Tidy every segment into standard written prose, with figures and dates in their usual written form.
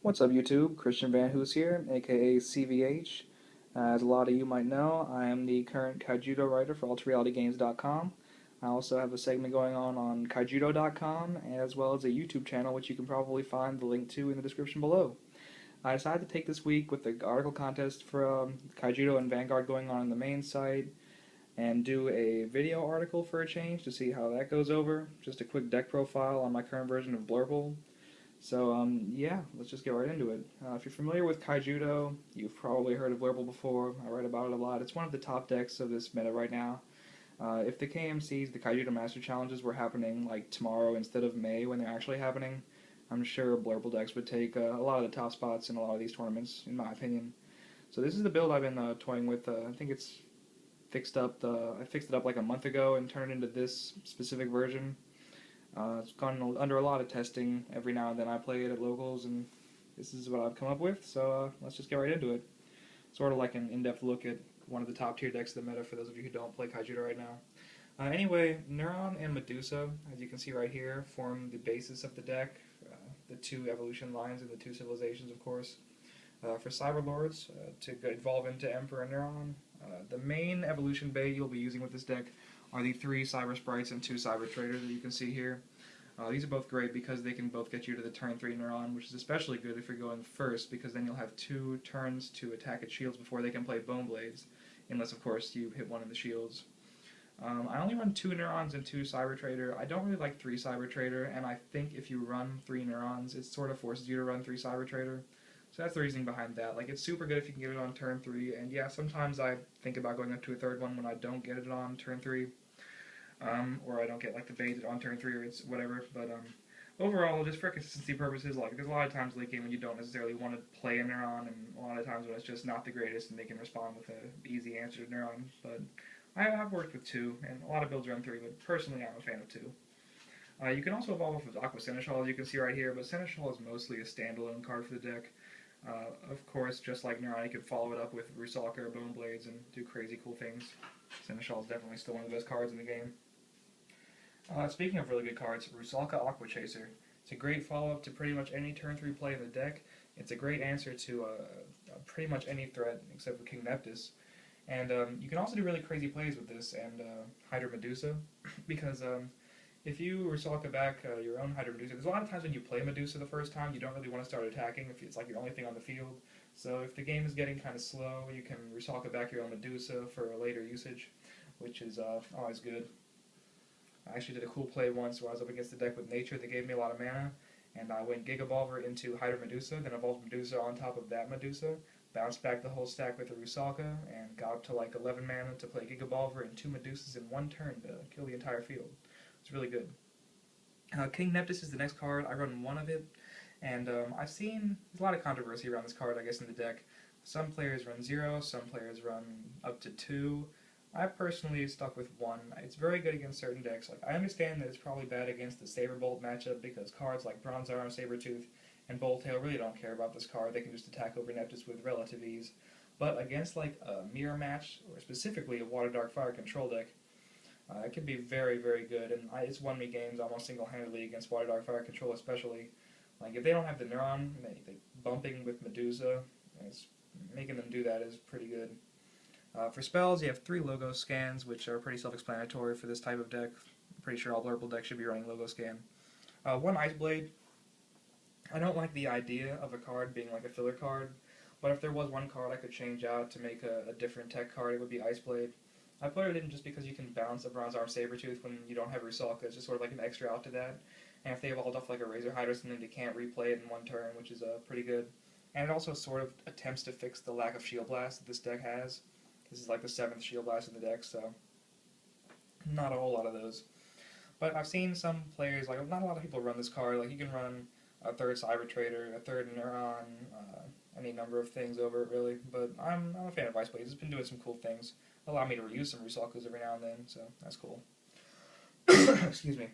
What's up, YouTube? Christian Van Hoos here, aka CVH. As a lot of you might know, I am the current Kaijudo writer for AlterRealityGames.com. I also have a segment going on Kaijudo.com, as well as a YouTube channel, which you can probably find the link to in the description below. I decided to take this week with the article contest for Kaijudo and Vanguard going on the main site, and do a video article for a change to see how that goes over. Just a quick deck profile on my current version of Blurple. So, yeah, let's just get right into it. If you're familiar with Kaijudo, you've probably heard of Blurple before. I write about it a lot. It's one of the top decks of this meta right now. If the KMCs, the Kaijudo Master Challenges, were happening like tomorrow instead of May when they're actually happening, I'm sure Blurple decks would take a lot of the top spots in a lot of these tournaments, in my opinion. So this is the build I've been toying with. I think it's fixed up. I fixed it up like a month ago and turned it into this specific version. It's gone under a lot of testing. Every now and then I play it at locals, and this is what I've come up with, so let's just get right into it. Sort of like an in-depth look at one of the top tier decks of the meta for those of you who don't play Kaijudo right now. Anyway, Neuron and Medusa, as you can see right here, form the basis of the deck. The two evolution lines and the two civilizations, of course. For Cyberlords, to evolve into Emperor and Neuron, the main evolution bait you'll be using with this deck are the 3 Cyber Sprites and 2 Cyber Traders that you can see here. These are both great because they can both get you to the turn 3 Neuron, which is especially good if you're going first, because then you'll have 2 turns to attack its shields before they can play Bone Blades, unless of course you hit one of the shields. I only run 2 Neurons and 2 Cyber Trader. I don't really like 3 Cyber Trader, and I think if you run 3 Neurons, it sort of forces you to run 3 Cyber Trader. So that's the reasoning behind that. Like, it's super good if you can get it on turn 3, and yeah, sometimes I think about going up to a third one when I don't get it on turn 3. Or I don't get like the bait on turn 3 or it's whatever, but overall, just for consistency purposes, like there's a lot of times late game when you don't necessarily want to play a Neuron, and a lot of times when it's just not the greatest and they can respond with an easy answer to Neuron, but I've worked with 2, and a lot of builds run 3, but personally I'm a fan of 2. You can also evolve with Aqua Seneschal, as you can see right here, but Seneschal is mostly a standalone card for the deck. Of course, just like Neuron, you could follow it up with Rusalka or Bone Blades and do crazy cool things. Seneschal is definitely still one of the best cards in the game. Speaking of really good cards, Rusalka Aqua Chaser. It's a great follow-up to pretty much any turn 3 play in the deck. It's a great answer to pretty much any threat except for King Neptus. And you can also do really crazy plays with this and Hydra Medusa, because if you Rusalka back your own Hydra Medusa, there's a lot of times when you play Medusa the first time, you don't really want to start attacking if it's like your only thing on the field. So if the game is getting kind of slow, you can Rusalka back your own Medusa for later usage, which is always good. I actually did a cool play once where I was up against the deck with Nature that gave me a lot of mana, and I went Gigavolver into Hydra Medusa, then evolved Medusa on top of that Medusa, bounced back the whole stack with a Rusalka, and got up to like 11 mana to play Gigavolver and 2 Medusas in one turn to kill the entire field. It's really good. King Neptus is the next card. I run 1 of it, and I've seen there's a lot of controversy around this card, I guess, in the deck. Some players run 0, some players run up to 2. I personally stuck with 1. It's very good against certain decks. Like, I understand that it's probably bad against the Saberbolt matchup because cards like Bronze Arm, Sabertooth, and Bolttail really don't care about this card. They can just attack over Neptus with relative ease. But against like a mirror match, or specifically a Water Dark Fire control deck, it can be very, very good. And it's won me games almost single-handedly against Water Dark Fire control, especially. Like, if they don't have the Neuron, they bumping with Medusa, it's making them do that is pretty good. For spells, you have 3 Logo Scans, which are pretty self-explanatory for this type of deck. I'm pretty sure all Blurple decks should be running Logo Scan. 1 Ice Blade. I don't like the idea of a card being like a filler card, but if there was one card I could change out to make a different tech card, it would be Ice Blade. I put it in just because you can bounce a Bronze Arm Sabertooth when you don't have Rusalka. It's just sort of like an extra out to that. And if they evolved off like a Razor Hydra or something, they can't replay it in 1 turn, which is pretty good. And it also sort of attempts to fix the lack of Shield Blast that this deck has. This is like the 7th Shield Blast in the deck, so not a whole lot of those. But I've seen some players, like not a lot of people run this card. Like, you can run a 3rd Cyber Trader, a 3rd Neuron, any number of things over it really. But I'm a fan of Ice Blades. It's been doing some cool things. Allow me to reuse some Rusalkas every now and then, so that's cool. Excuse me.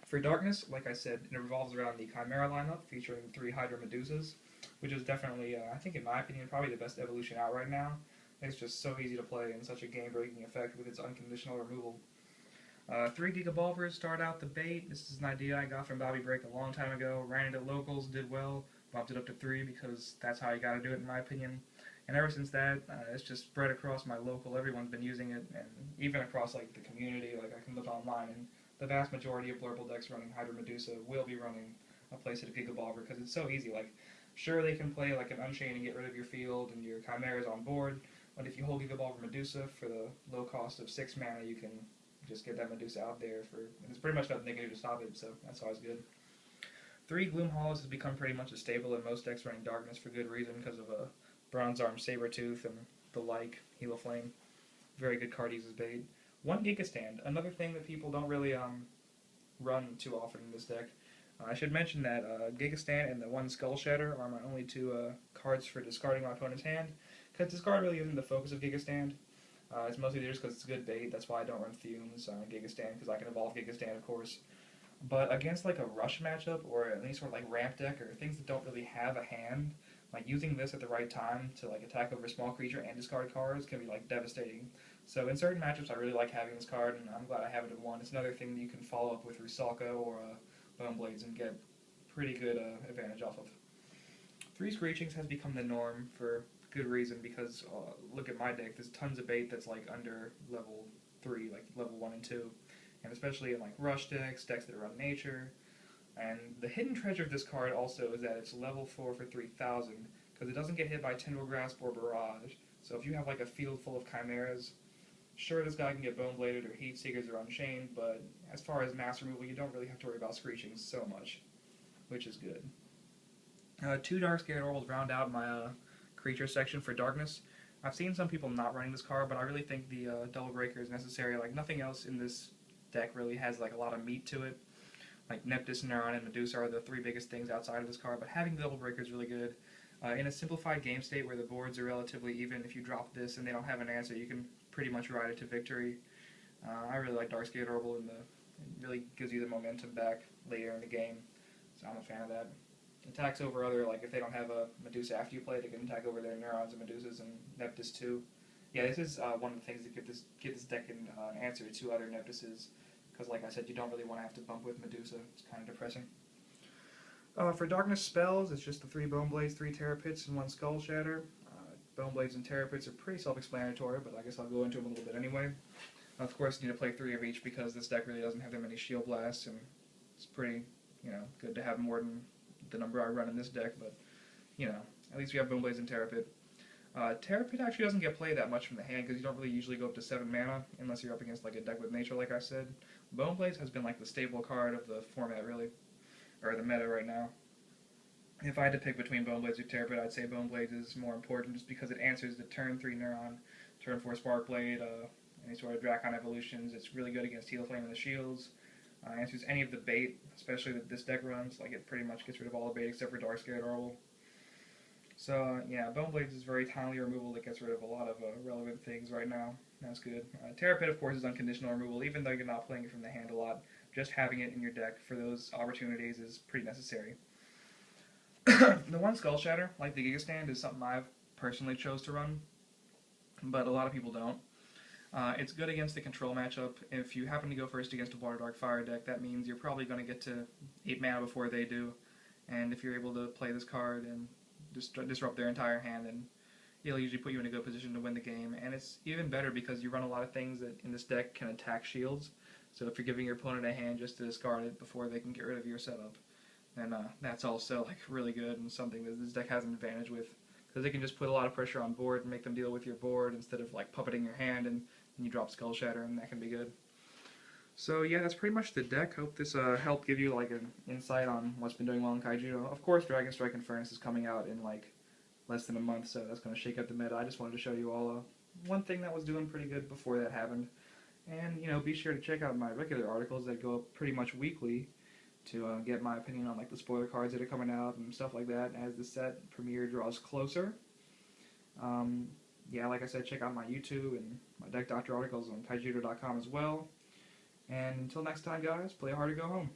For Darkness, like I said, it revolves around the Chimera lineup featuring 3 Hydra Medusas, which is definitely, I think in my opinion, probably the best evolution out right now. It's just so easy to play and such a game-breaking effect with its unconditional removal. 3 Gigavolvers start out the bait. This is an idea I got from Bobby Break a long time ago. Ran it at locals, did well, bumped it up to 3 because that's how you gotta do it in my opinion. And ever since that, it's just spread across my local. Everyone's been using it, and even across like the community. Like I can look online, and the vast majority of Blurple decks running Hydra Medusa will be running a playset of Gigabolver because it's so easy. Like, sure they can play like an Unchain and get rid of your field and your Chimeras on board, but if you hold Gigabolver Medusa for the low cost of 6 mana, you can just get that Medusa out there for. And there's pretty much nothing they can do to stop it, so that's always good. 3 Gloom Hollows has become pretty much a staple in most decks running Darkness for good reason because of a Bronze Arm Sabertooth and the like, Helo Flame. Very good card uses bait. 1 Giga Stand, another thing that people don't really run too often in this deck. I should mention that Giga Stand and the 1 Skull Shatter are my only 2 cards for discarding my opponent's hand, because discard really isn't the focus of Giga Stand. It's mostly just because it's good bait. That's why I don't run Fumes on Giga Stand, because I can evolve Giga Stand, of course. But against like a rush matchup or any sort of like ramp deck or things that don't really have a hand, like using this at the right time to like attack over a small creature and discard cards can be like devastating. So in certain matchups I really like having this card, and I'm glad I have it in 1. It's another thing that you can follow up with Rusalka or Bone Blades and get pretty good advantage off of. 3 Screechings has become the norm for good reason, because look at my deck, there's tons of bait that's like under level 3, like level 1 and 2. And especially in like rush decks, decks that run nature. And the hidden treasure of this card also is that it's level 4 for 3,000, because it doesn't get hit by Tendril Grasp or Barrage. So if you have like a field full of Chimeras, sure this guy can get Bone Bladed or Heat Seekers or Unchained, but as far as mass removal, you don't really have to worry about Screechings so much, which is good. 2 Dark-Scared Orbals round out my creature section for Darkness. I've seen some people not running this card, but I really think the Double Breaker is necessary. Like nothing else in this deck really has like a lot of meat to it. Like Neptus, Neuron, and Medusa are the 3 biggest things outside of this card, but having the Double Breaker is really good. In a simplified game state where the boards are relatively even, if you drop this and they don't have an answer, you can pretty much ride it to victory. I really like Dark-Scared Orbital, and it really gives you the momentum back later in the game, so I'm a fan of that. Attacks over other, like if they don't have a Medusa after you play, they can attack over their Neurons and Medusas and Neptus too. Yeah, this is one of the things that give this deck an answer to other Neptuses. Because, like I said, you don't really want to have to bump with Medusa. It's kind of depressing. For Darkness spells, it's just the 3 Bone Blades, 3 Terra Pits, and 1 Skull Shatter. Bone Blades and Terra Pits are pretty self-explanatory, but I guess I'll go into them a little bit anyway. Of course, you need to play 3 of each because this deck really doesn't have that many Shield Blasts, and it's pretty, good to have more than the number I run in this deck, but, at least we have Bone Blades and Terra Pit. Terra Pit actually doesn't get played that much from the hand because you don't really usually go up to 7 mana unless you're up against like a deck with nature, like I said. Bone Blades has been like the staple card of the format, really, or the meta right now. If I had to pick between Bone Blades or Terra Pit, I'd say Bone Blades is more important just because it answers the turn 3 Neuron, turn 4 Spark Blade, any sort of Drakon evolutions. It's really good against Helo Flame and the shields. Answers any of the bait, especially that this deck runs. Like it pretty much gets rid of all the bait except for Dark-Scared Orbital. So, yeah, Bone Blades is very timely removal that gets rid of a lot of relevant things right now. That's good. Terra Pit, of course, is unconditional removal, even though you're not playing it from the hand a lot. Just having it in your deck for those opportunities is pretty necessary. The 1 Skull Shatter, like the Giga Stand, is something I've personally chose to run, but a lot of people don't. It's good against the control matchup. If you happen to go first against a Water Dark Fire deck, that means you're probably going to get to 8 mana before they do, and if you're able to play this card and disrupt their entire hand, and it'll usually put you in a good position to win the game. And it's even better because you run a lot of things that in this deck can attack shields. So if you're giving your opponent a hand just to discard it before they can get rid of your setup, then that's also like really good and something that this deck has an advantage with, because they can just put a lot of pressure on board and make them deal with your board instead of like puppeting your hand and you drop Skull Shatter, and that can be good. So yeah, that's pretty much the deck. Hope this helped give you like an insight on what's been doing well in Kaijudo. Of course, Dragon Strike and Furnace is coming out in like less than a month, so that's going to shake up the meta. I just wanted to show you all one thing that was doing pretty good before that happened. And, be sure to check out my regular articles that go up pretty much weekly to get my opinion on like the spoiler cards that are coming out and stuff like that as the set premiere draws closer. Yeah, like I said, check out my YouTube and my Deck Doctor articles on Kaijudo.com as well. And until next time, guys, play hard to go home.